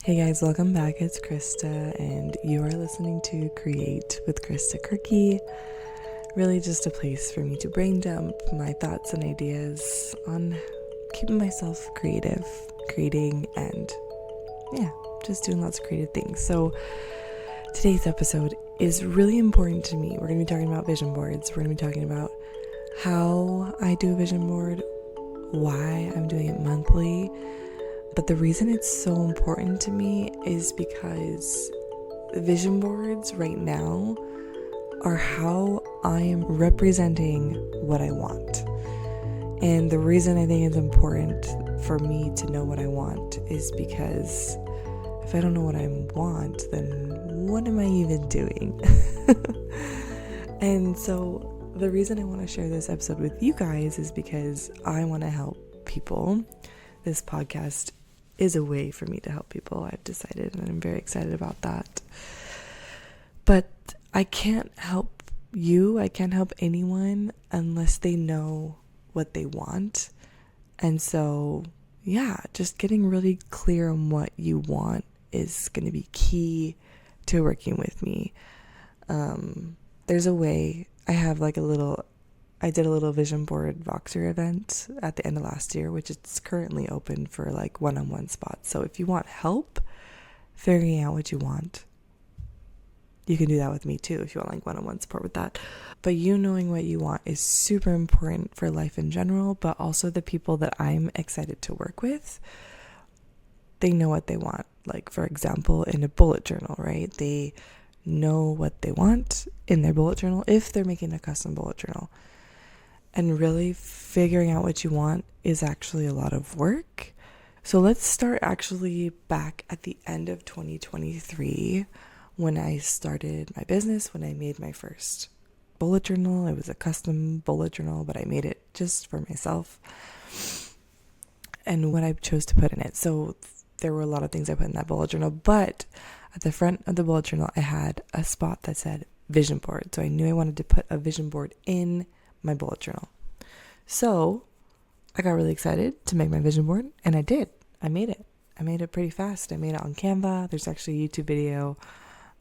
Hey guys, welcome back. It's Krista, and you are listening to Create with Krista Kirky. Really just a place for me to brain dump my thoughts and ideas on keeping myself creative, creating, and just doing lots of creative things. So today's episode is really important to me. We're going to be talking about vision boards. We're going to be talking about how I do a vision board, why I'm doing it monthly. But the reason it's so important to me is because vision boards right now are how I am representing what I want. And the reason I think it's important for me to know what I want is because if I don't know what I want, then what am I even doing? And so the reason I want to share this episode with you guys is because I want to help people. This podcast is a way for me to help people, I've decided, and I'm very excited about that. But I can't help you, I can't help anyone unless they know what they want. And so, just getting really clear on what you want is going to be key to working with me. There's a way, I did a little vision board Voxer event at the end of last year, which is currently open for like one-on-one spots. So if you want help figuring out what you want, you can do that with me too if you want like one-on-one support with that. But you knowing what you want is super important for life in general, but also the people that I'm excited to work with, they know what they want. Like, for example, in a bullet journal, right? They know what they want in their bullet journal if they're making a custom bullet journal. And really figuring out what you want is actually a lot of work. So let's start actually back at the end of 2023 when I started my business, when I made my first bullet journal. It was a custom bullet journal, but I made it just for myself. And what I chose to put in it. So there were a lot of things I put in that bullet journal, but at the front of the bullet journal, I had a spot that said vision board. So I knew I wanted to put a vision board in my bullet journal. So I got really excited to make my vision board, and I did. I made it pretty fast. I made it on Canva. There's actually a YouTube video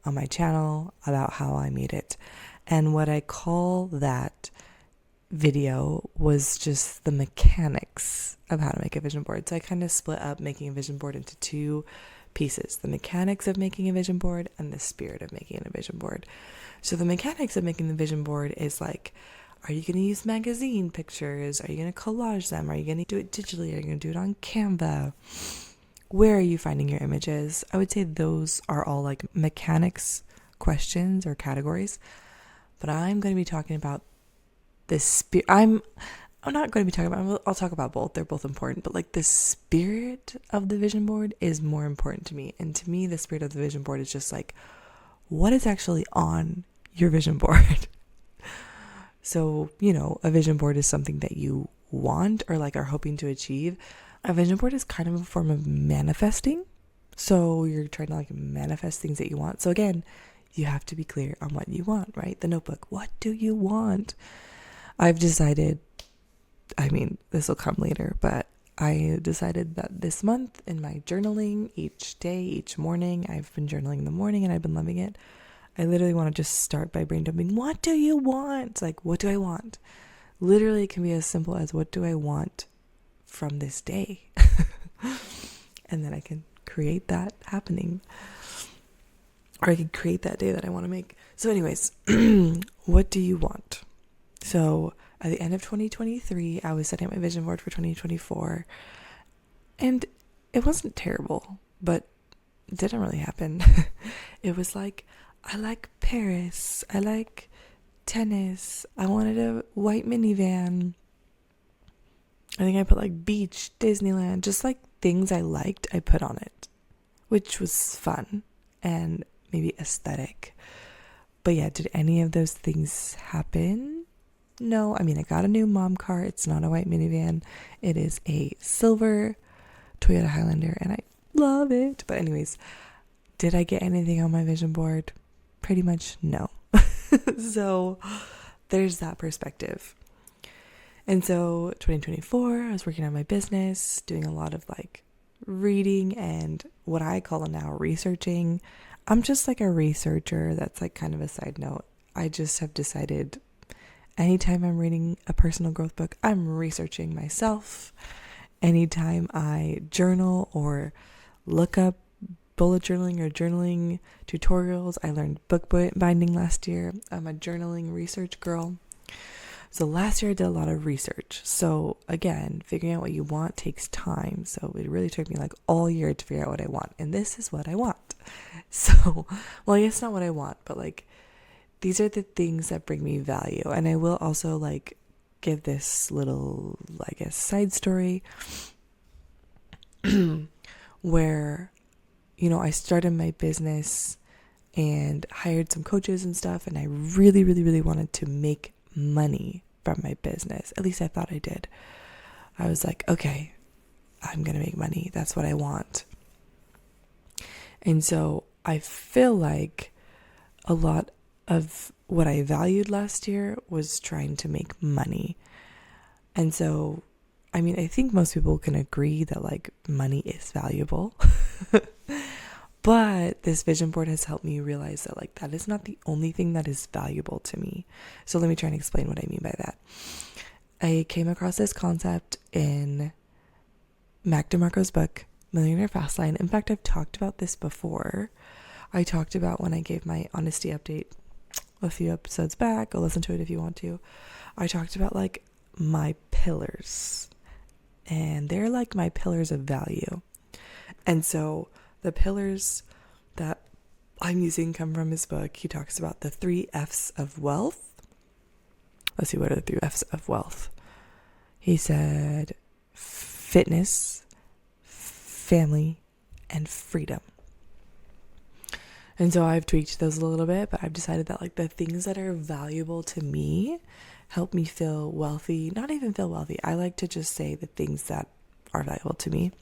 on my channel about how I made it. And what I call that video was just the mechanics of how to make a vision board. So I kind of split up making a vision board into two pieces: the mechanics of making a vision board and the spirit of making a vision board. So the mechanics of making the vision board is like, are you going to use magazine pictures? Are you going to collage them? Are you going to do it digitally? Are you going to do it on Canva? Where are you finding your images? I would say those are all like mechanics questions or categories. But I'm going to be talking about the spirit. I'm not going to be talking about, I'll talk about both. They're both important. But like the spirit of the vision board is more important to me. And to me, the spirit of the vision board is just like, what is actually on your vision board? So, a vision board is something that you want or like are hoping to achieve. A vision board is kind of a form of manifesting. So you're trying to like manifest things that you want. So again, you have to be clear on what you want, right? The notebook. What do you want? I've decided, this will come later, but I decided that this month in my journaling, each day, each morning, I've been journaling in the morning and I've been loving it. I literally want to just start by brain dumping. What do you want? It's like, what do I want? Literally, it can be as simple as, what do I want from this day? And then I can create that happening. Or I can create that day that I want to make. So anyways, what do you want? So at the end of 2023, I was setting up my vision board for 2024. And it wasn't terrible, but it didn't really happen. It was like, I like Paris. I like tennis. I wanted a white minivan. I think I put like beach, Disneyland, just like things I liked, I put on it, which was fun and maybe aesthetic. But yeah, did any of those things happen? No. I got a new mom car. It's not a white minivan. It is a silver Toyota Highlander and I love it. But anyways, did I get anything on my vision board? Pretty much no. So there's that perspective. And so 2024, I was working on my business, doing a lot of like reading and what I call now researching. I'm just like a researcher. That's like kind of a side note. I just have decided anytime I'm reading a personal growth book, I'm researching myself. Anytime I journal or look up bullet journaling or journaling tutorials, I learned book binding last year. I'm a journaling research girl. So last year I did a lot of research. So again, figuring out what you want takes time. So it really took me like all year to figure out what I want. And this is what I want. So, well, I guess not what I want, but like these are the things that bring me value. And I will also like give this little, I guess, side story where, you know, I started my business and hired some coaches and stuff. And I really, really, really wanted to make money from my business. At least I thought I did. I was like, okay, I'm going to make money. That's what I want. And so I feel like a lot of what I valued last year was trying to make money. And so, I mean, I think most people can agree that like money is valuable. But this vision board has helped me realize that like that is not the only thing that is valuable to me. So let me try and explain what I mean by that. I came across this concept in Mac DeMarco's book, Millionaire Fastlane. In fact, I've talked about this before. I talked about when I gave my honesty update a few episodes back. Go listen to it if you want to. I talked about like my pillars. And they're like my pillars of value. And so the pillars that I'm using come from his book. He talks about the 3 F's of wealth. Let's see, what are the 3 F's of wealth? He said fitness, family, and freedom. And so I've tweaked those a little bit, but I've decided that like the things that are valuable to me help me feel wealthy. Not even feel wealthy. I like to just say the things that are valuable to me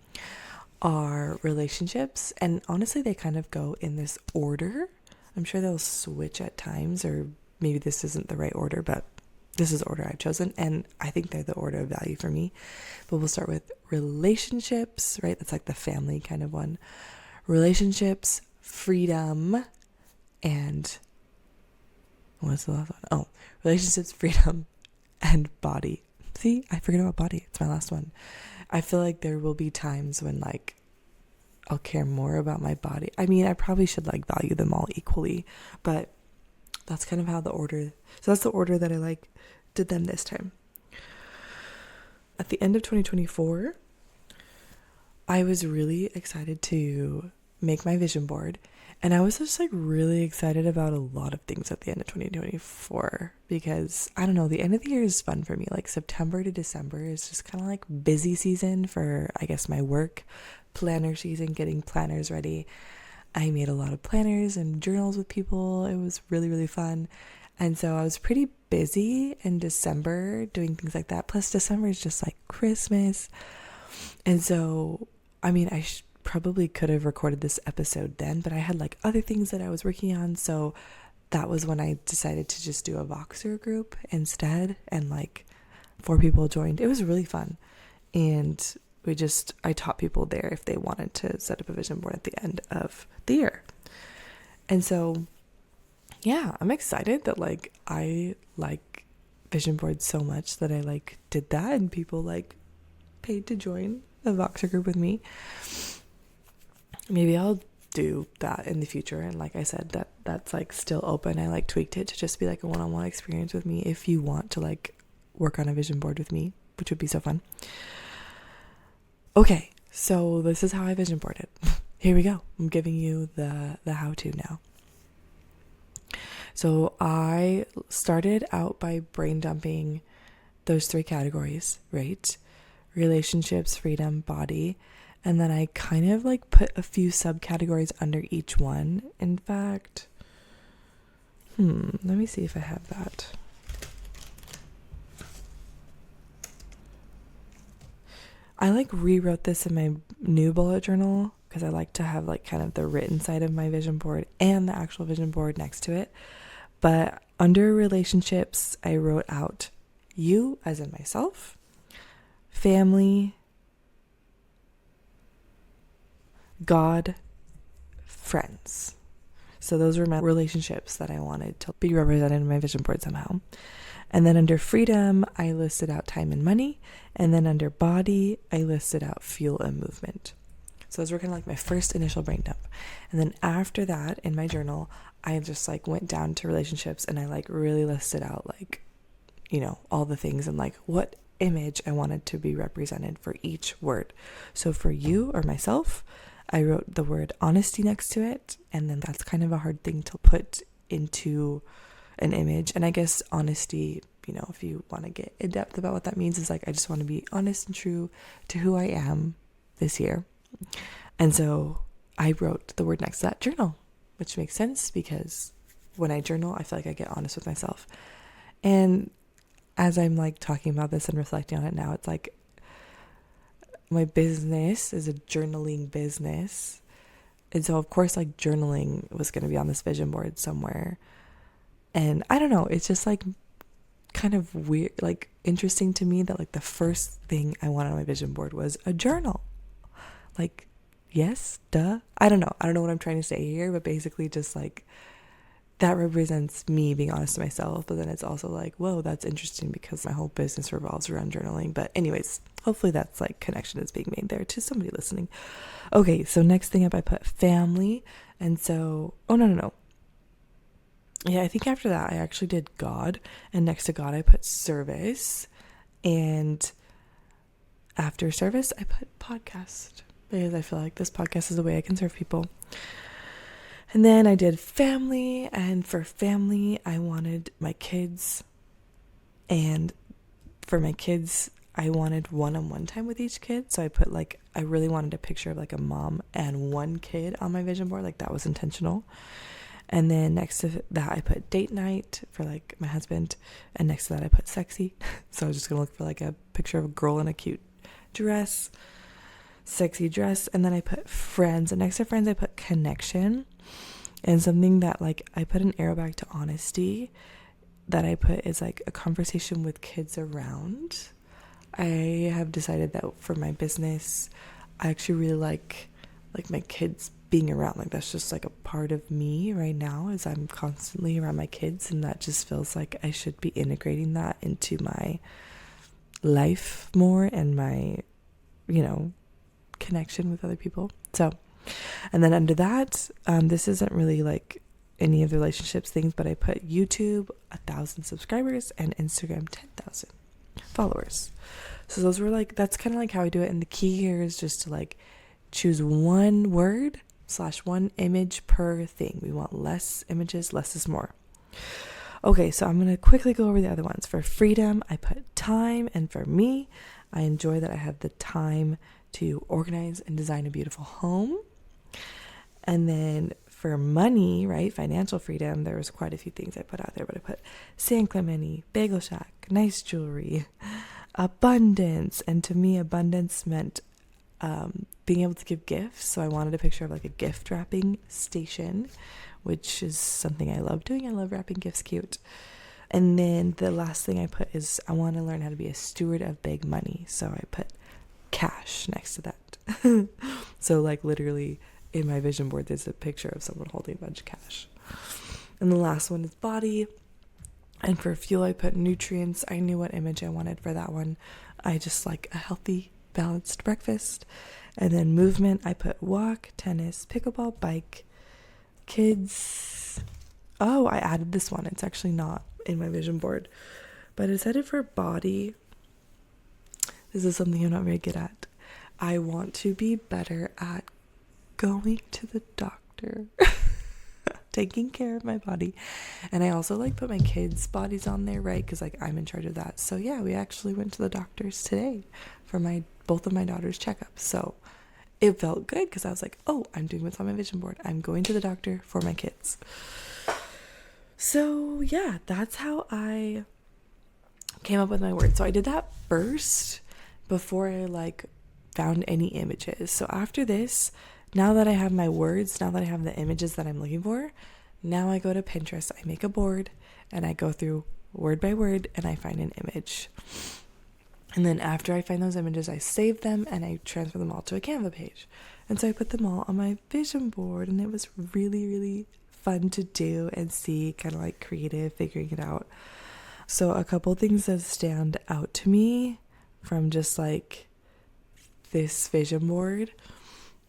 are relationships, and honestly they kind of go in this order. I'm sure they'll switch at times, or maybe this isn't the right order, but this is the order I've chosen, and I think they're the order of value for me. But we'll start with relationships, right? That's like the family kind of one. Relationships, freedom, and what's the last one? Oh, relationships, freedom, and body. See, I forget about body. It's my last one. I feel like there will be times when like I'll care more about my body. I mean, I probably should like value them all equally, but that's kind of how the order. So that's the order that I like did them this time. At the end of 2024, I was really excited to make my vision board, and I was just like really excited about a lot of things at the end of 2024 because I don't know, the end of the year is fun for me. Like September to December is just kind of like busy season for, I guess, my work, planner season, getting planners ready. I made a lot of planners and journals with people. It was really, really fun. And so I was pretty busy in December doing things like that. Plus December is just like Christmas. And so, I mean, I probably could have recorded this episode then, but I had like other things that I was working on. So that was when I decided to just do a Voxer group instead. And like 4 people joined. It was really fun. And I taught people there if they wanted to set up a vision board at the end of the year. And so, yeah, I'm excited that like I like vision boards so much that I like did that and people like paid to join the Voxer group with me. Maybe I'll do that in the future. And like I said, that's like still open. I like tweaked it to just be like a one-on-one experience with me if you want to like work on a vision board with me, which would be so fun. Okay, so this is how I vision boarded. Here we go. I'm giving you the how-to now. So I started out by brain dumping those 3 categories, right? Relationships, freedom, body. And then I kind of like put a few subcategories under each one. In fact, let me see if I have that. I like rewrote this in my new bullet journal because I like to have like kind of the written side of my vision board and the actual vision board next to it. But under relationships, I wrote out you as in myself, family, God, friends. So those were my relationships that I wanted to be represented in my vision board somehow. And then under freedom, I listed out time and money. And then under body, I listed out fuel and movement. So those were kind of like my first initial brain dump. And then after that, in my journal, I just like went down to relationships and I like really listed out like, you know, all the things and like what image I wanted to be represented for each word. So for you or myself, I wrote the word honesty next to it. And then that's kind of a hard thing to put into an image. And I guess honesty, you know, if you want to get in depth about what that means, is like I just want to be honest and true to who I am this year. And so I wrote the word next to that, journal, which makes sense because when I journal, I feel like I get honest with myself. And as I'm like talking about this and reflecting on it now, it's like my business is a journaling business. And so of course like journaling was going to be on this vision board somewhere. And I don't know, it's just like kind of weird, like interesting to me that like the first thing I wanted on my vision board was a journal. Like, yes, duh. I don't know what I'm trying to say here, but basically just like that represents me being honest to myself. But then it's also like, whoa, that's interesting because my whole business revolves around journaling. But anyways, hopefully that's like connection is being made there to somebody listening. Okay, so next thing up, I put family. And so, oh, no. Yeah, I think after that, I actually did God. And next to God, I put service. And after service, I put podcast. Because I feel like this podcast is a way I can serve people. And then I did family, and for family, I wanted my kids. And for my kids, I wanted one-on-one time with each kid. So I put like, I really wanted a picture of like a mom and one kid on my vision board. Like that was intentional. And then next to that, I put date night for like my husband. And next to that, I put sexy. So I was just going to look for like a picture of a girl in a cute dress. Sexy dress. And then I put friends, and next to friends I put connection. And something that like I put an arrow back to honesty that I put is like a conversation with kids around. I have decided that for my business I actually really like my kids being around. Like that's just like a part of me right now, is I'm constantly around my kids, and that just feels like I should be integrating that into my life more and my, you know, connection with other people. So, and then under that, this isn't really like any of the relationships things, but I put YouTube 1,000 subscribers and Instagram 10,000 followers. So those were like, that's kind of like how I do it. And the key here is just to like choose one word / one image per thing. We want less images, less is more. Okay, so I'm going to quickly go over the other ones. For freedom, I put time, and for me, I enjoy that I have the time to organize and design a beautiful home. And then for money, right, financial freedom, there was quite a few things I put out there, but I put San Clemente, Bagel Shack, nice jewelry, abundance. And to me, abundance meant being able to give gifts. So I wanted a picture of like a gift wrapping station, which is something I love doing. I love wrapping gifts cute. And then the last thing I put is I want to learn how to be a steward of big money. So I put cash next to that. So like literally in my vision board, there's a picture of someone holding a bunch of cash. And the last one is body. And for fuel, I put nutrients. I knew what image I wanted for that one. I just like a healthy, balanced breakfast. And then movement, I put walk, tennis, pickleball, bike, kids. Oh, I added this one. It's actually not in my vision board, but it's headed for body. This is something I'm not very good at. I want to be better at going to the doctor, taking care of my body. And I also like put my kids' bodies on there, right? Because like I'm in charge of that. So yeah, we actually went to the doctors today for both of my daughters' checkups. So it felt good because I was like, oh, I'm doing what's on my vision board. I'm going to the doctor for my kids. So yeah, that's how I came up with my words. So I did that first before I like found any images. So after this, now that I have my words, now that I have the images that I'm looking for, now I go to Pinterest, I make a board, and I go through word by word and I find an image. And then after I find those images, I save them and I transfer them all to a Canva page. And so I put them all on my vision board, and it was really, really fun to do and see, kind of like creative, figuring it out. So a couple things that stand out to me from just like this vision board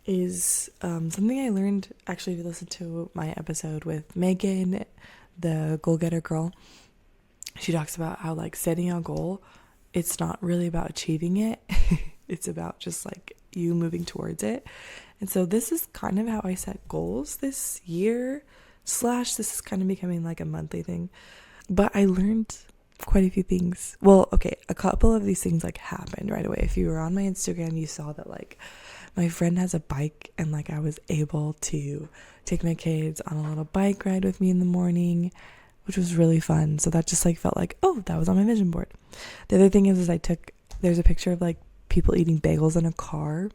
is something I learned, actually, if you listen to my episode with Megan, the goal-getter girl. She talks about how like setting a goal, it's not really about achieving it. It's about just like you moving towards it. And so this is kind of how I set goals this year, / this is kind of becoming like a monthly thing. But I learned quite a few things. Well, okay, a couple of these things like happened right away. If you were on my Instagram, you saw that like my friend has a bike, and like I was able to take my kids on a little bike ride with me in the morning, which was really fun. So that just like felt like, oh, that was on my vision board. The other thing is there's a picture of like people eating bagels in a car,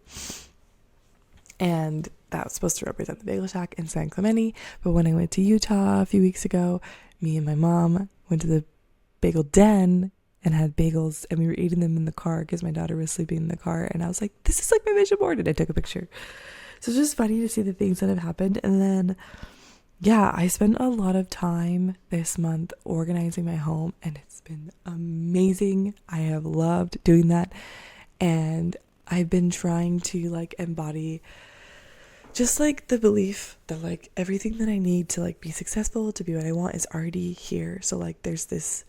and that was supposed to represent the bagel shack in San Clemente. But when I went to Utah a few weeks ago, me and my mom went to the bagel den and had bagels, and we were eating them in the car because my daughter was sleeping in the car, and I was like, this is like my vision board, and I took a picture. So it's just funny to see the things that have happened. And then yeah, I spent a lot of time this month organizing my home, and it's been amazing. I have loved doing that, and I've been trying to like embody just like the belief that like everything that I need to like be successful, to be what I want, is already here. So like there's this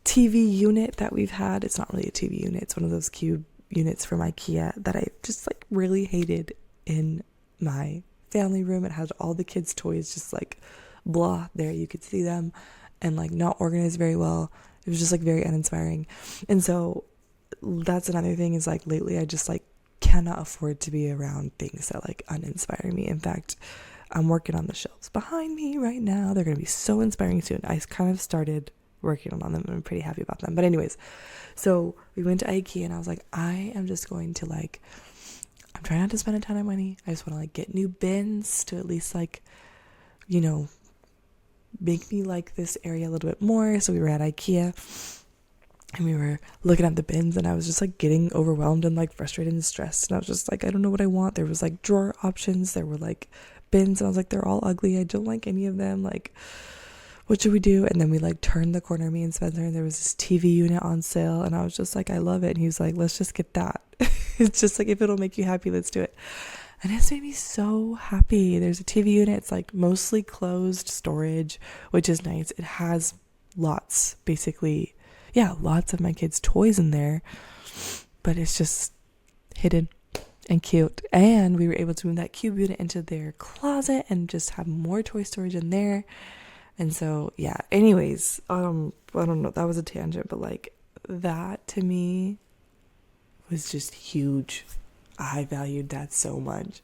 TV unit that we've had. It's not really a TV unit. It's one of those cube units from IKEA that I just like really hated in my family room. It had all the kids' toys just like blah there. You could see them, and like not organized very well. It was just like very uninspiring. And so that's another thing, is like lately I just like cannot afford to be around things that like uninspire me. In fact, I'm working on the shelves behind me right now. They're going to be so inspiring soon. I kind of started working on them, and I'm pretty happy about them. But anyways, so we went to IKEA, and I was like, I am just going to like, I'm trying not to spend a ton of money. I just want to like get new bins to at least like, you know, make me like this area a little bit more. So we were at IKEA, and we were looking at the bins, and I was just like getting overwhelmed and like frustrated and stressed. And I was just like, I don't know what I want. There was like drawer options. There were like bins, and I was like, they're all ugly. I don't like any of them. Like, what should we do? And then we like turned the corner, me and Spencer, and there was this TV unit on sale, and I was just like, I love it. And he was like, let's just get that. It's just like, if it'll make you happy, let's do it. And it's made me so happy. There's a TV unit. It's like mostly closed storage, which is nice. It has lots of my kids' toys in there, but it's just hidden and cute. And we were able to move that cube unit into their closet and just have more toy storage in there. And so, yeah, anyways, I don't know, that was a tangent, but like that to me was just huge. I valued that so much.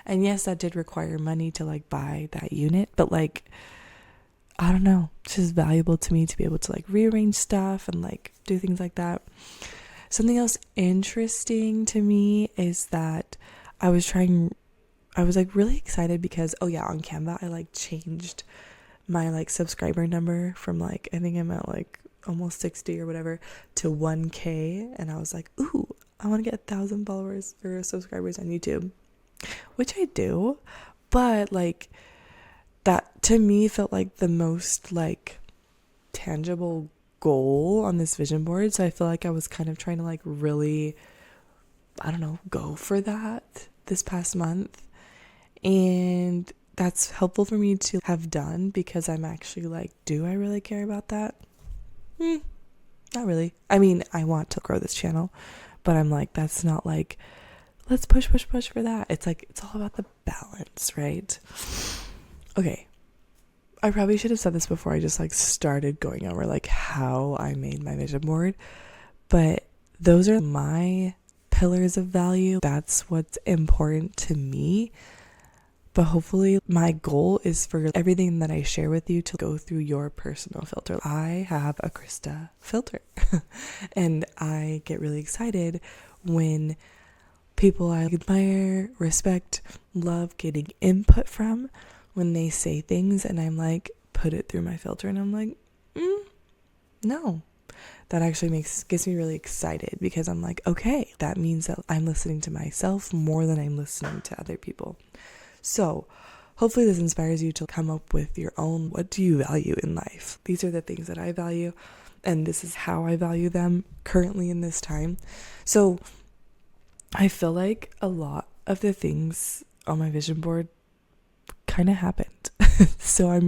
And yes, that did require money to like buy that unit, but like, I don't know, it's just valuable to me to be able to like rearrange stuff and like do things like that. Something else interesting to me is that I was like really excited because, oh yeah, on Canva, I like changed my like subscriber number from like, I think I'm at like almost 60 or whatever to 1K. And I was like, ooh, I want to get 1,000 followers or subscribers on YouTube, which I do. But like that to me felt like the most like tangible goal on this vision board. So I feel like I was kind of trying to like really, I don't know, go for that this past month. And that's helpful for me to have done, because I'm actually like, do I really care about that? Not really. I mean, I want to grow this channel, but I'm like, that's not like, let's push for that. It's like, it's all about the balance, right? Okay. I probably should have said this before I just like started going over like how I made my vision board, but those are my pillars of value. That's what's important to me. But hopefully my goal is for everything that I share with you to go through your personal filter. I have a Krista filter and I get really excited when people I admire, respect, love getting input from, when they say things and I'm like, put it through my filter, and I'm like, no. that actually gets me really excited, because I'm like, okay, that means that I'm listening to myself more than I'm listening to other people. So hopefully this inspires you to come up with your own, what do you value in life? These are the things that I value, and this is how I value them currently in this time. So I feel like a lot of the things on my vision board kind of happened. So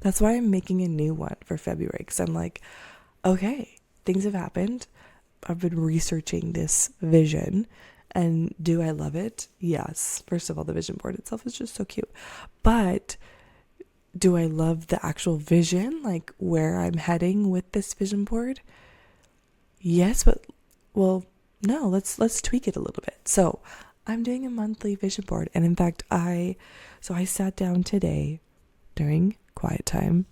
that's why I'm making a new one for February, because I'm like, okay, things have happened. I've been researching this vision, and do I love it? Yes. First of all, the vision board itself is just so cute. But do I love the actual vision, like where I'm heading with this vision board? Yes, but well, no, let's tweak it a little bit. So I'm doing a monthly vision board, and in fact, I sat down today during quiet time.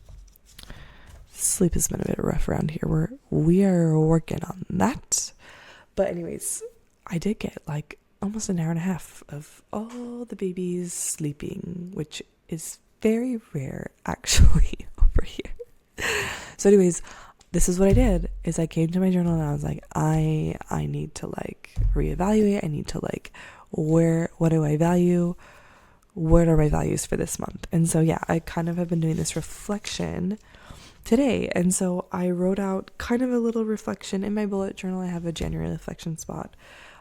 Sleep has been a bit rough around here. We are working on that. But anyways, I did get like almost an hour and a half of all the babies sleeping, which is very rare actually over here. So anyways, this is what I did, is I came to my journal and I was like, I need to like reevaluate. I need to like, what do I value? What are my values for this month? And so yeah, I kind of have been doing this reflection today. And so I wrote out kind of a little reflection in my bullet journal. I have a January reflection spot.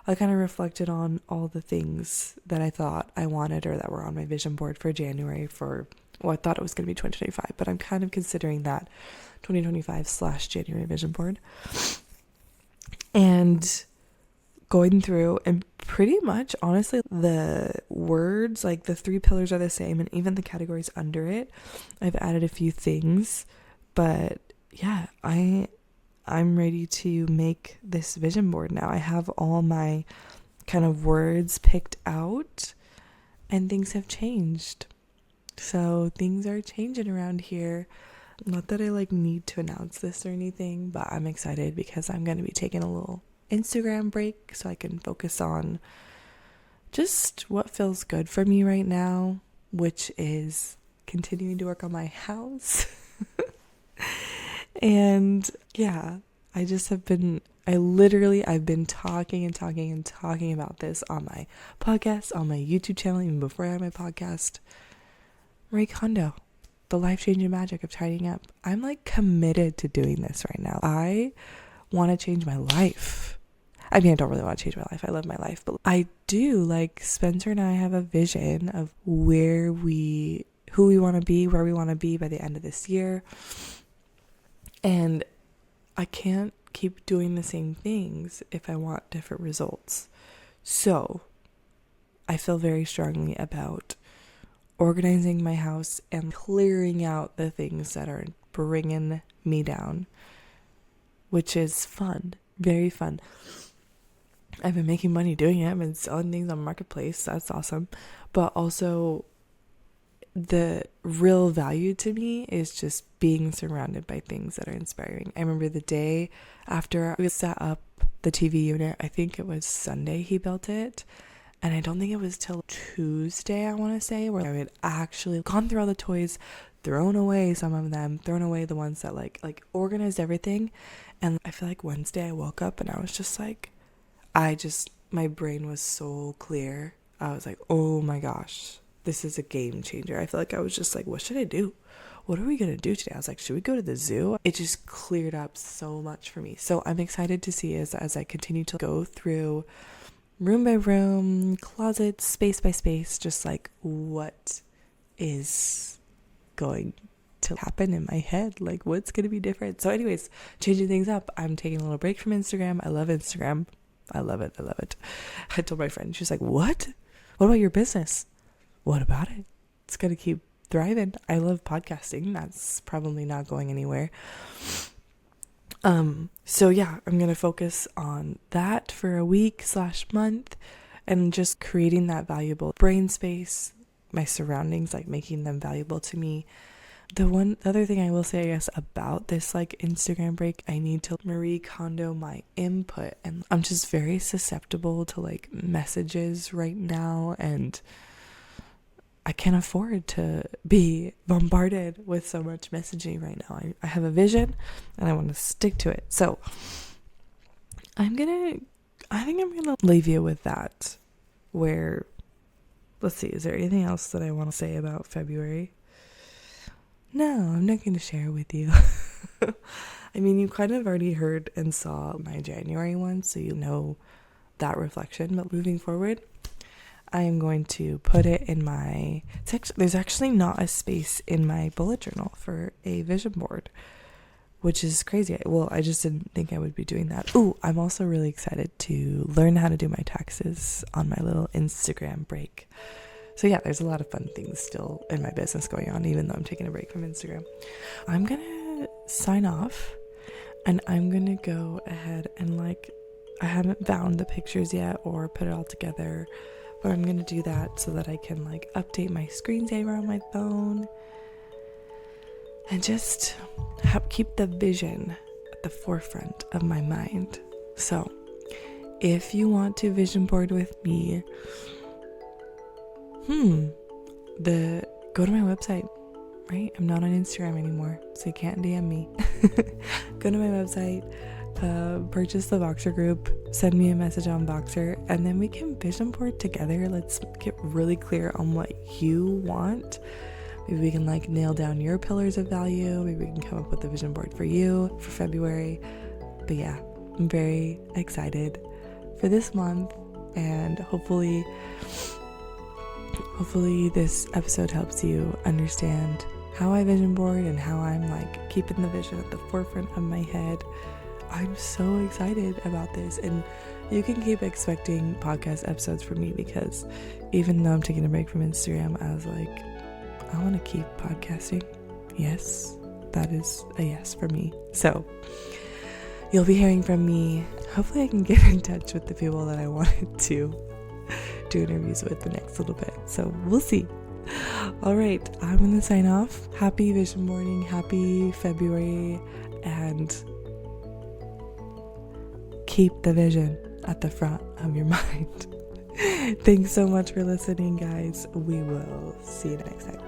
I kind of reflected on all the things that I thought I wanted or that were on my vision board for January I thought it was going to be 2025, but I'm kind of considering that 2025/January vision board. And going through, and pretty much honestly the words, like the 3 pillars are the same, and even the categories under it, I've added a few things. But yeah, I'm ready to make this vision board now. I have all my kind of words picked out, and things have changed. So things are changing around here. Not that I like need to announce this or anything, but I'm excited because I'm going to be taking a little Instagram break so I can focus on just what feels good for me right now, which is continuing to work on my house. And yeah, I've been talking about this on my podcast, on my YouTube channel, even before I had my podcast. Marie Kondo, the life-changing magic of tidying up. I'm like committed to doing this right now. I want to change my life. I mean, I don't really want to change my life. I love my life, but I do. Like, Spencer and I have a vision of who we want to be, where we want to be by the end of this year. And I can't keep doing the same things if I want different results. So I feel very strongly about organizing my house and clearing out the things that are bringing me down, which is fun, very fun. I've been making money doing it. I've been selling things on Marketplace. That's awesome. But also, the real value to me is just being surrounded by things that are inspiring. I remember the day after we set up the TV unit, I think it was Sunday he built it. And I don't think it was till Tuesday, I want to say, where I had actually gone through all the toys, thrown away some of them, thrown away the ones that like organized everything. And I feel like Wednesday I woke up and I was just like, my brain was so clear. I was like, oh my gosh, this is a game changer. I feel like I was just like, what should I do? What are we going to do today? I was like, should we go to the zoo? It just cleared up so much for me. So I'm excited to see as I continue to go through room by room, closet, space by space, just like what is going to happen in my head, like what's going to be different. So anyways, changing things up, I'm taking a little break from Instagram. I love Instagram. I love it. I told my friend, she's like, what about your business? What about it? It's going to keep thriving. I love podcasting. That's probably not going anywhere. So yeah, I'm going to focus on that for a week/month and just creating that valuable brain space, my surroundings, like making them valuable to me. The other thing I will say, I guess, about this like Instagram break, I need to Marie Kondo my input, and I'm just very susceptible to like messages right now, and I can't afford to be bombarded with so much messaging right now. I have a vision and I want to stick to it. So I think I'm gonna leave you with that. Where, let's see, is there anything else that I want to say about February? No, I'm not going to share with you. I mean, you kind of already heard and saw my January one, so you know that reflection. But moving forward, I am going to put it in my... there's actually not a space in my bullet journal for a vision board, which is crazy. Well, I just didn't think I would be doing that. Ooh, I'm also really excited to learn how to do my taxes on my little Instagram break. So yeah, there's a lot of fun things still in my business going on, even though I'm taking a break from Instagram. I'm gonna sign off, and I'm gonna go ahead and I haven't bound the pictures yet or put it all together, but I'm gonna do that so that I can update my screensaver on my phone and just keep the vision at the forefront of my mind. So if you want to vision board with me, go to my website, right? I'm not on Instagram anymore, so you can't DM me. Go to my website, purchase the Boxer group, send me a message on Boxer, and then we can vision board together. Let's get really clear on what you want. Maybe we can nail down your pillars of value. Maybe we can come up with a vision board for you for February. But yeah, I'm very excited for this month, and hopefully this episode helps you understand how I vision board and how I'm keeping the vision at the forefront of my head. I'm so excited about this, and you can keep expecting podcast episodes from me, because even though I'm taking a break from Instagram, I was I want to keep podcasting. Yes, that is a yes for me. So you'll be hearing from me. Hopefully I can get in touch with the people that I wanted to do interviews with the next little bit. So we'll see. All right, I'm going to sign off. Happy vision boarding, happy February, and keep the vision at the front of your mind. Thanks so much for listening, guys. We will see you next time.